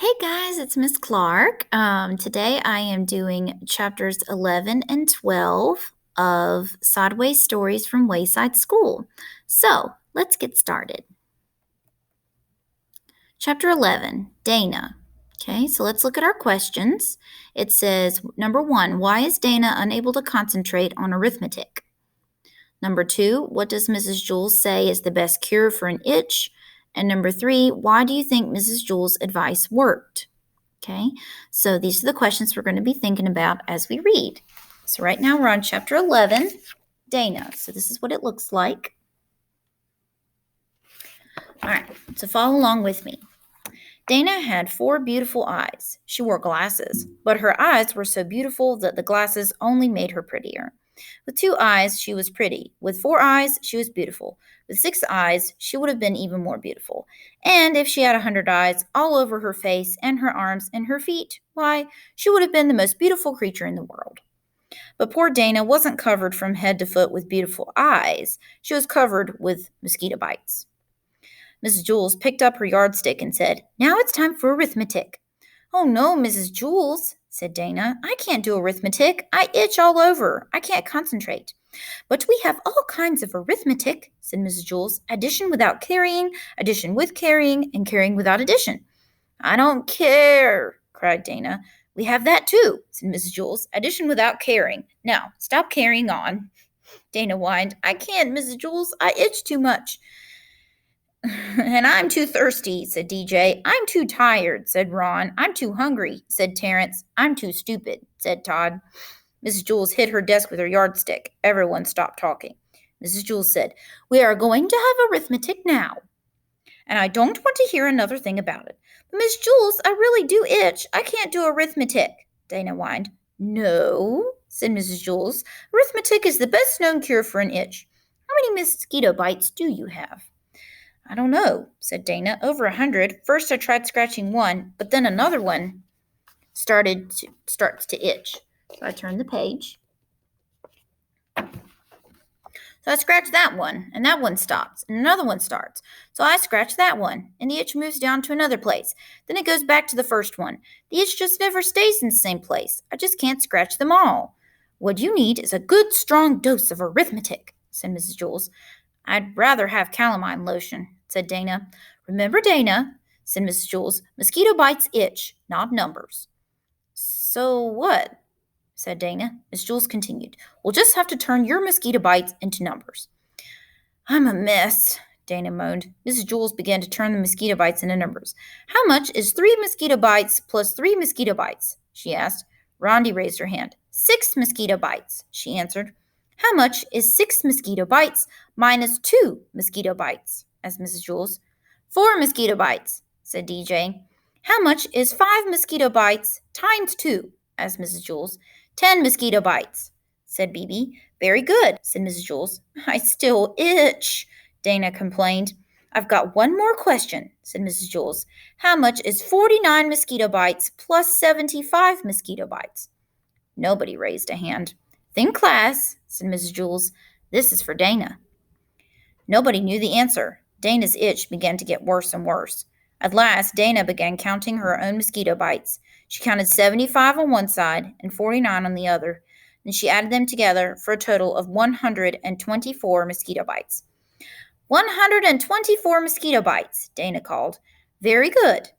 Hey guys, it's Miss Clark. Today I am doing chapters 11 and 12 of Sideways Stories from Wayside School. So let's get started. Chapter 11, Dana. Okay, so let's look at our questions. It says, number 1, why is Dana unable to concentrate on arithmetic? Number 2, what does Mrs. Jules say is the best cure for an itch? And number 3, why do you think Mrs. Jules' advice worked? Okay, so these are the questions we're going to be thinking about as we read. So right now we're on chapter 11, Dana. So this is what it looks like. All right, so follow along with me. Dana had 4 beautiful eyes. She wore glasses, but her eyes were so beautiful that the glasses only made her prettier. With 2 eyes, she was pretty. With 4 eyes, she was beautiful. With 6 eyes, she would have been even more beautiful. And if she had 100 eyes all over her face and her arms and her feet, why, she would have been the most beautiful creature in the world. But poor Dana wasn't covered from head to foot with beautiful eyes. She was covered with mosquito bites. Mrs. Jules picked up her yardstick and said, "Now it's time for arithmetic." "Oh no, Mrs. Jules," said Dana. "I can't do arithmetic. I itch all over. I can't concentrate." "But we have all kinds of arithmetic," said Mrs. Jules. "Addition without carrying, addition with carrying, and carrying without addition." "I don't care," cried Dana. "We have that too," said Mrs. Jules. "Addition without carrying. Now, stop carrying on." Dana whined. "I can't, Mrs. Jules. I itch too much." "And I'm too thirsty," said DJ. "I'm too tired," said Ron. "I'm too hungry," said Terrence. "I'm too stupid," said Todd. Mrs. Jules hit her desk with her yardstick. Everyone stopped talking. Mrs. Jules said, "We are going to have arithmetic now. And I don't want to hear another thing about it." "But Miss Jules, I really do itch. I can't do arithmetic," Dana whined. "No," said Mrs. Jules. "Arithmetic is the best known cure for an itch. How many mosquito bites do you have?" "I don't know," said Dana. "Over 100. First I tried scratching one, but then another one starts to itch." So I turned the page. So I scratch that one, and that one stops, and another one starts. So I scratch that one, and the itch moves down to another place. Then it goes back to the first one. The itch just never stays in the same place. I just can't scratch them all. "What you need is a good strong dose of arithmetic," said Mrs. Jules. "I'd rather have calamine lotion," said Dana. "Remember, Dana," said Mrs. Jules, "mosquito bites itch, not numbers." "So what?" said Dana. Miss Jules continued, "We'll just have to turn your mosquito bites into numbers." "I'm a mess," Dana moaned. Mrs. Jules began to turn the mosquito bites into numbers. "How much is 3 mosquito bites plus 3 mosquito bites?" she asked. Rondi raised her hand. 6 mosquito bites," she answered. "How much is 6 mosquito bites minus 2 mosquito bites?" asked Mrs. Jules. 4 mosquito bites," said DJ. "How much is 5 mosquito bites times 2? asked Mrs. Jules. 10 mosquito bites," said BB. "Very good," said Mrs. Jules. "I still itch," Dana complained. "I've got one more question," said Mrs. Jules. "How much is 49 mosquito bites plus 75 mosquito bites?" Nobody raised a hand. "Think, class," said Mrs. Jules. "This is for Dana." Nobody knew the answer. Dana's itch began to get worse and worse. At last, Dana began counting her own mosquito bites. She counted 75 on one side and 49 on the other. Then she added them together for a total of 124 mosquito bites. 124 mosquito bites," Dana called. "Very good,"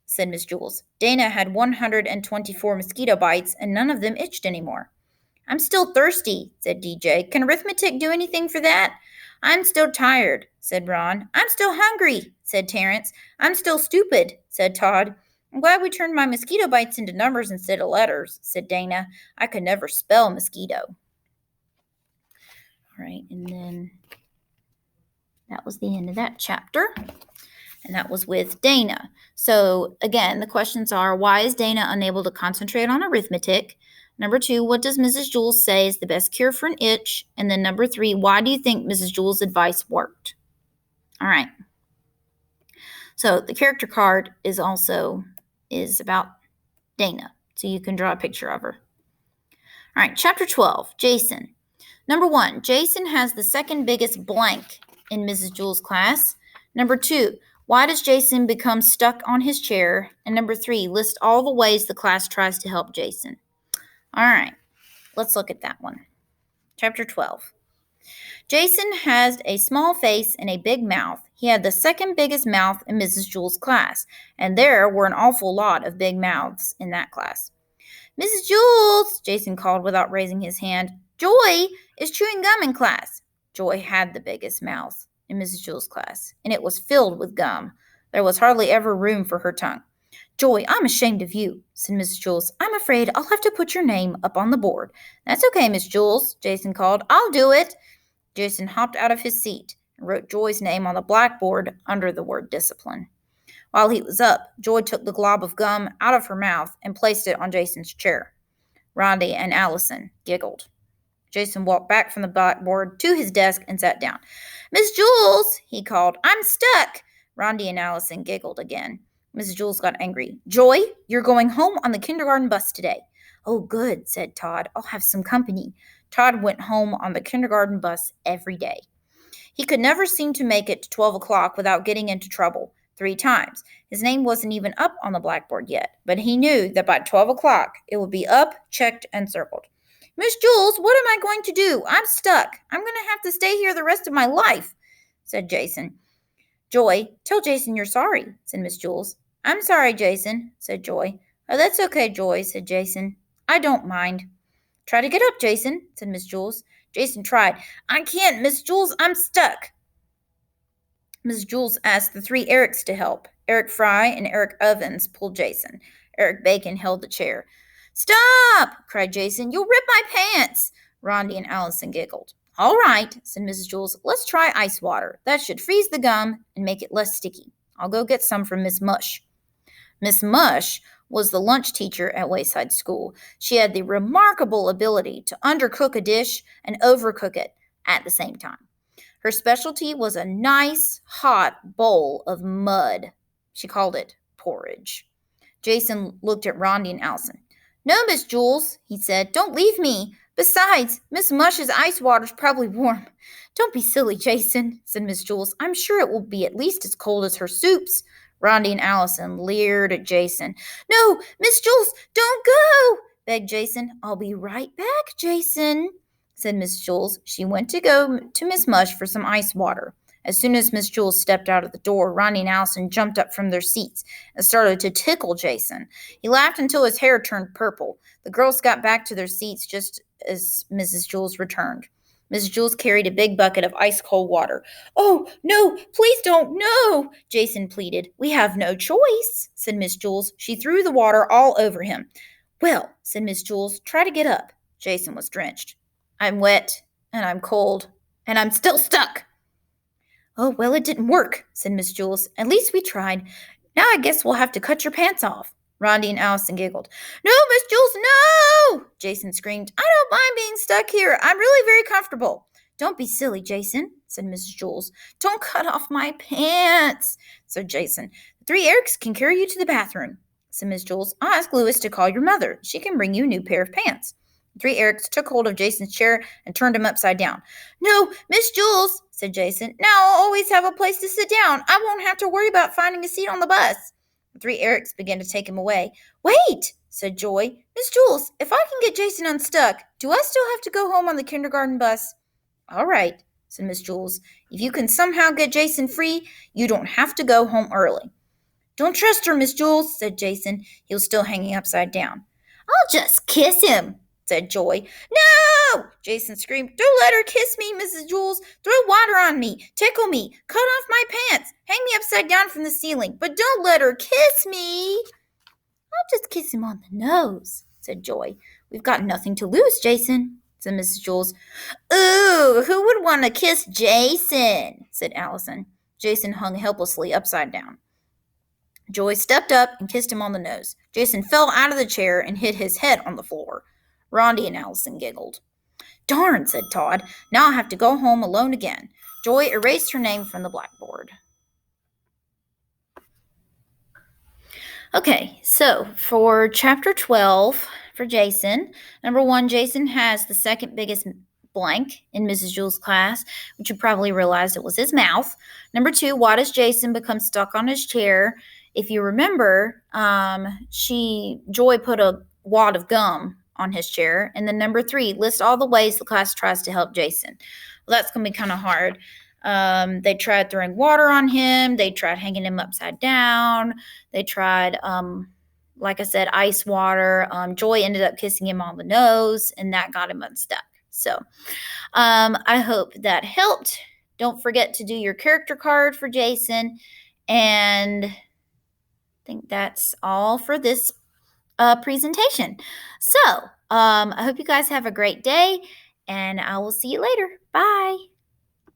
said Miss Jules. Dana had 124 mosquito bites, and none of them itched anymore. "I'm still thirsty," said DJ. "Can arithmetic do anything for that?" "I'm still tired," said Ron. "I'm still hungry," said Terrence. "I'm still stupid," said Todd. "I'm glad we turned my mosquito bites into numbers instead of letters," said Dana. "I could never spell mosquito." All right, and then that was the end of that chapter. And that was with Dana. So again, the questions are, why is Dana unable to concentrate on arithmetic? Number 2, what does Mrs. Jules say is the best cure for an itch? And then number 3, why do you think Mrs. Jules' advice worked? All right. So the character card is about Dana. So you can draw a picture of her. All right, chapter 12, Jason. Number 1, Jason has the second biggest blank in Mrs. Jules' class. Number 2, Why does Jason become stuck on his chair? And number 3, list all the ways the class tries to help Jason. All right, let's look at that one. Chapter 12. Jason has a small face and a big mouth. He had the second biggest mouth in Mrs. Jewell's class, and there were an awful lot of big mouths in that class. Mrs. Jules, Jason called without raising his hand. Joy is chewing gum in class. Joy had the biggest mouth in Mrs. Jules' class, and it was filled with gum. There was hardly ever room for her tongue. Joy, I'm ashamed of you, said Mrs. Jules. I'm afraid I'll have to put your name up on the board. That's okay, Miss Jules, Jason called. I'll do it. Jason hopped out of his seat and wrote Joy's name on the blackboard under the word discipline. While he was up, Joy took the glob of gum out of her mouth and placed it on Jason's chair. Rhonda and Allison giggled. Jason walked back from the blackboard to his desk and sat down. Miss Jules, he called, I'm stuck. Rhonda and Allison giggled again. Mrs. Jules got angry. Joy, you're going home on the kindergarten bus today. Oh, good, said Todd. I'll have some company. Todd went home on the kindergarten bus every day. He could never seem to make it to 12 o'clock without getting into trouble 3 times. His name wasn't even up on the blackboard yet, but he knew that by 12 o'clock it would be up, checked, and circled. Miss Jules, what am I going to do? I'm stuck. I'm going to have to stay here the rest of my life, said Jason. Joy, tell Jason you're sorry, said Miss Jules. I'm sorry, Jason, said Joy. Oh, that's okay, Joy, said Jason. I don't mind. Try to get up, Jason, said Miss Jules. Jason tried. I can't, Miss Jules, I'm stuck. Miss Jules asked the 3 Erics to help. Eric Fry and Eric Ovens pulled Jason. Eric Bacon held the chair. Stop, cried Jason. You'll rip my pants. Rhonda and Allison giggled. All right, said Mrs. Jules. Let's try ice water. That should freeze the gum and make it less sticky. I'll go get some from Miss Mush. Miss Mush was the lunch teacher at Wayside School. She had the remarkable ability to undercook a dish and overcook it at the same time. Her specialty was a nice, hot bowl of mud. She called it porridge. Jason looked at Rhonda and Allison. No, Miss Jules, he said. Don't leave me. Besides, Miss Mush's ice water's probably warm. Don't be silly, Jason, said Miss Jules. I'm sure it will be at least as cold as her soups. Rhonda and Allison leered at Jason. No, Miss Jules, don't go, begged Jason. I'll be right back, Jason, said Miss Jules. She went to go to Miss Mush for some ice water. As soon as Miss Jules stepped out of the door, Rhonda and Allison jumped up from their seats and started to tickle Jason. He laughed until his hair turned purple. The girls got back to their seats just as Mrs. Jules returned. Mrs. Jules carried a big bucket of ice-cold water. Oh, no, please don't, no, Jason pleaded. We have no choice, said Miss Jules. She threw the water all over him. Well, said Miss Jules, try to get up. Jason was drenched. I'm wet, and I'm cold, and I'm still stuck. Oh, well, it didn't work, said Miss Jules. At least we tried. Now I guess we'll have to cut your pants off. Rhonda and Allison giggled. No, Miss Jules, no! Jason screamed. I don't mind being stuck here. I'm really very comfortable. Don't be silly, Jason, said Mrs. Jules. Don't cut off my pants, said Jason. The 3 Erics can carry you to the bathroom, said Miss Jules. I'll ask Louis to call your mother. She can bring you a new pair of pants. The 3 Erics took hold of Jason's chair and turned him upside down. No, Miss Jules, said Jason. Now I'll always have a place to sit down. I won't have to worry about finding a seat on the bus. The 3 Erics began to take him away. Wait, said Joy. Miss Jules, if I can get Jason unstuck, do I still have to go home on the kindergarten bus? All right, said Miss Jules. If you can somehow get Jason free, you don't have to go home early. Don't trust her, Miss Jules, said Jason. He was still hanging upside down. I'll just kiss him, said Joy. No! Jason screamed. Don't let her kiss me, Mrs. Jules. Throw water on me. Tickle me. Cut off my pants. Hang me upside down from the ceiling. But don't let her kiss me. I'll just kiss him on the nose, said Joy. We've got nothing to lose, Jason, said Mrs. Jules. Ooh, who would want to kiss Jason? Said Allison. Jason hung helplessly upside down. Joy stepped up and kissed him on the nose. Jason fell out of the chair and hit his head on the floor. Rhonda and Allison giggled. Darn, said Todd. Now I have to go home alone again. Joy erased her name from the blackboard. Okay, so for chapter 12, for Jason, number 1, Jason has the second biggest blank in Mrs. Jewell's class, which you probably realized it was his mouth. Number 2, why does Jason become stuck on his chair? If you remember, Joy put a wad of gum on his chair. And then number 3, list all the ways the class tries to help Jason. Well, that's going to be kind of hard. They tried throwing water on him. They tried hanging him upside down. They tried, like I said, ice water. Joy ended up kissing him on the nose, and that got him unstuck. So I hope that helped. Don't forget to do your character card for Jason. And I think that's all for this presentation. So I hope you guys have a great day, and I will see you later. Bye.